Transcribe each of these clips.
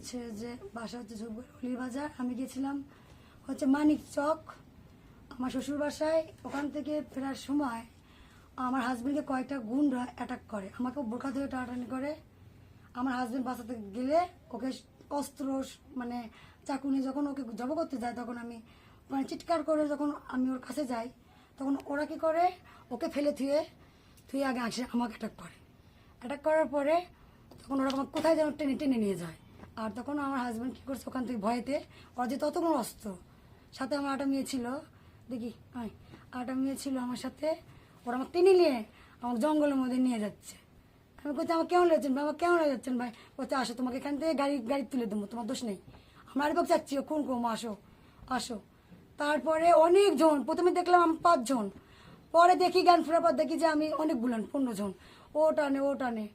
হচ্ছে যে বাসা হচ্ছে ঝুঁকবাড়ি বাজার। আমি গেছিলাম হচ্ছে মানিক চক আমার শ্বশুর বাসায়। ওখান থেকে ফেরার সময় আমার হাজবেন্ডকে কয়েকটা গুন্ডা অ্যাটাক করে, আমাকে বোরখা ধরে টানাটানি করে। আমার হাজবেন্ড বাঁচাতে গেলে ওকে অস্ত্র মানে চাকু নিয়ে যখন ওকে জব করতে যায়, তখন আমি মানে চিৎকার করে যখন আমি ওর কাছে যাই, তখন ওরা কি করে ওকে ফেলে থুয়ে থুয়ে আগে আসে আমাকে অ্যাটাক করে। অ্যাটাক করার পরে তখন ওরা আমাকে কোথায় যেন টেনে টেনে নিয়ে যায়। আর তখন আমার হাজব্যান্ড কী করছে, ওখান থেকে ভয়েতে ওর যে ততগুলো অস্ত্র, সাথে আমার আটা মেয়ে ছিল, দেখি আটা মেয়ে ছিল আমার সাথে, ওরা আমাকে টেনে নিয়ে আমাকে জঙ্গলের মধ্যে নিয়ে যাচ্ছে। আমি বলছি আমার কেমন লাগছেন ভাই, আমার কেমন যাচ্ছেন ভাই? বলছে আসো, তোমাকে এখান থেকে গাড়ি তুলে দেবো, তোমার দোষ নেই। আমরা আরেকবার চাচ্ছি কোন কম, আসো আসো। তারপরে অনেকজন, প্রথমে দেখলাম আমি 5 জন, পরে দেখি জ্ঞান ফেরার পর দেখি যে আমি অনেকগুলো 15 জন। ও টানে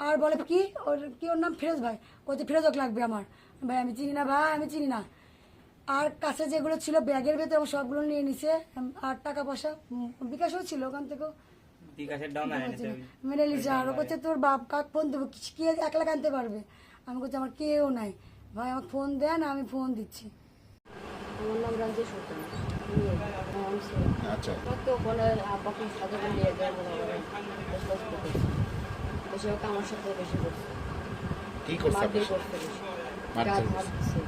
আর বলে কি ওর নাম ফিরোজ ভাই, বলছে ফিরোজক লাগবে আমার। ভাই আমি চিনি না ভাই, আমি চিনি না। আর কাছে যেগুলো ছিল ব্যাগের ভেতরে আমার সবগুলো নিয়ে নিছে। আর টাকা পয়সা বিকাশও ছিল, ওখান থেকেও মেরে নিছে। আর ও করছে তোর বাপ কাক ফোন দেবো, কি 1 লাখ আনতে পারবে? আমি করছি আমার কেউ নাই ভাই, আমাকে ফোন দেন, আমি ফোন দিচ্ছি। আমার নাম রাজেশ সুলতান। আচ্ছা, তো ওখানে আপাকে সাথে নিয়ে যায় মনে করেন বেশি হোক আমার সাথে বেশি করছে, কি করছে মারধর আপনার সাথে? করছে বেশি, মারধর হাত দিছে,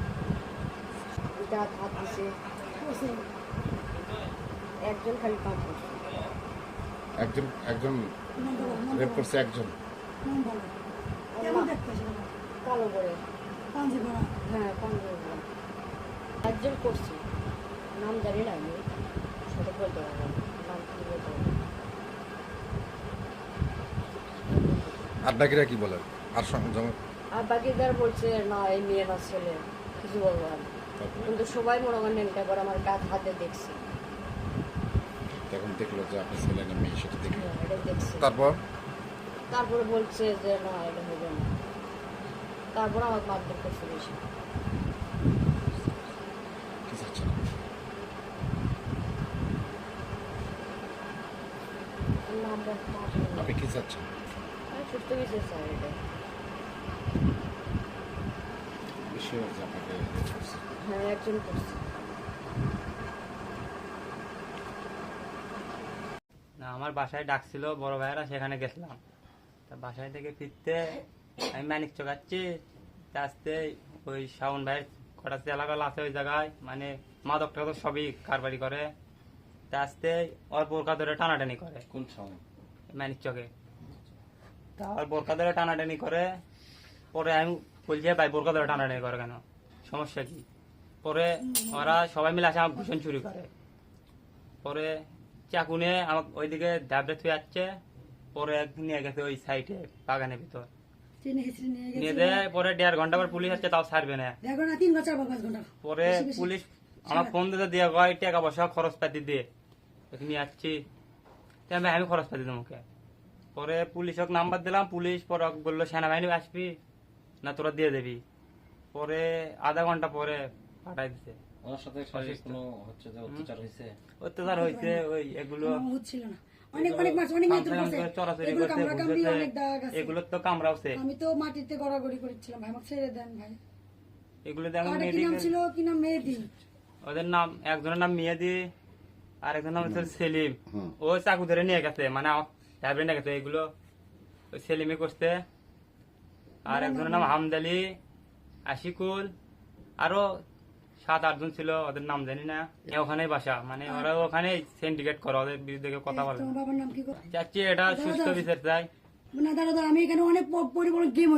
হাত দিছে। একজন খালি কাম করছে, একজন রেপ করছে, একজন কেমন দেখতে ছিল? কালো করে, পাঞ্জি করা। হ্যাঁ পাঞ্জাবি করে। একজন করছে, নাম জানি না, আমি সেটা বলতে পারবো না, নাম কি বলতে পারবো না। আর বাকিরা কি বলেন? আর আর বাকিদের বলছে না এই মেয়ে না ছেলে, কিছু বলবো না। কিন্তু সবাই মনে করেন এটা করে আমার হাতে দেখছে, তখন দেখলো যে আপনার ছেলে না মেয়ে, সেটা দেখলো। এটা দেখছে। তারপর তারপরে বলছে যে না এটা হবে না, তারপর আমার মারধর করছে বেশি। কি চাচ্ছেন? নাম্বার আপনি কি চাচ্ছেন? সুস্থ গেছে স্যার, এটা বিষয় হচ্ছে আপনাকে রেপ করছে। হ্যাঁ একজন করছে। না, আমার বাসায় ডাকছিল বড় ভাইয়েরা, সেখানে গেছিলাম। তা বাসায় থেকে ফিরতে আমি মানিক চকাচ্ছি, আসতে ওই শাওন ভাইয়ের কটা এলাকাল আছে ওই জায়গায়, মানে মাদক টাদক সবই কারবারি করে। তা আসতে ওর বোরকা ধরে টানাটানি করে। কোন সময়? মানিক চকে। তা ওর বোরকা ধরে টানাটানি করে। পরে আমি বলছি ভাই বোরকা ধরে টানাটানি করে কেন, সমস্যা কি? পরে ওরা সবাই মিলে আসে আমাকে ভূষণ চুরি করে। পরে চাকু নিয়ে আমাকে ওইদিকে দাবড়ে থুয়ে যাচ্ছে। পরে নিয়ে গেছে ওই সাইডে বাগানের ভিতর নিয়ে দেয়। পরে 1.5 ঘন্টা পর পুলিশ আসছে, তাও ছাড়বে না। 3 ঘন্টা 5 ঘন্টা পরে পুলিশ আমার ফোন দিতে দিয়ে কয় টাকা পয়সা খরচ পাতি দিয়ে নিয়ে আসছি। আমি খরচ পাতি তোমাকে। পরে পুলিশক নাম্বার দিলাম, পুলিশ পরে বললো সেনাবাহিনী আসবি না তোরা দিয়ে দেবি। পরে আধা ঘন্টা পরে পাঠাই দিছে। ওনার সাথে শারীরিক কোনো হচ্ছে যে অত্যাচার হয়েছে? অত্যাচার হয়েছে, ওই এগুলো হচ্ছিল না। অনেক মাছ অনেক মেয়ে করছে, চড়াচড়ি এগুলো করছে, কামড়াকামড়ি অনেক দাগ আছে। এগুলো তো কামড়াওছে। আমি তো মাটিতে গড়াগড়ি করেছিলাম ভাই, আমাকে ছেড়ে দেন ভাই। এগুলো দেখো আর কি নাম ছিল, কি নাম? মেহেদি। ওদের নাম, একজনের নাম মেহেদি আর একজনের নাম হচ্ছে সেলিম। ও চাকু ধরে নিয়ে গেছে, মানে আমার নিয়ে গেছে। এগুলো ওই সেলিমে করছে। আর একজনের নাম হামদালি, আশিকুল, আরো 7-8 জন ছিল, ওদের নাম জানি না। ওখানে বাসা, মানে ওরা ওখানে সিন্ডিকেট করে, ওদের বিরুদ্ধে কেউ কথা বলে। তোমার বাবার নাম কি? চাচ্ছি এটা সুস্থ বিচার চাই। না দাঁড়া, আমি এখানে অনেক পরিবর্তন গেম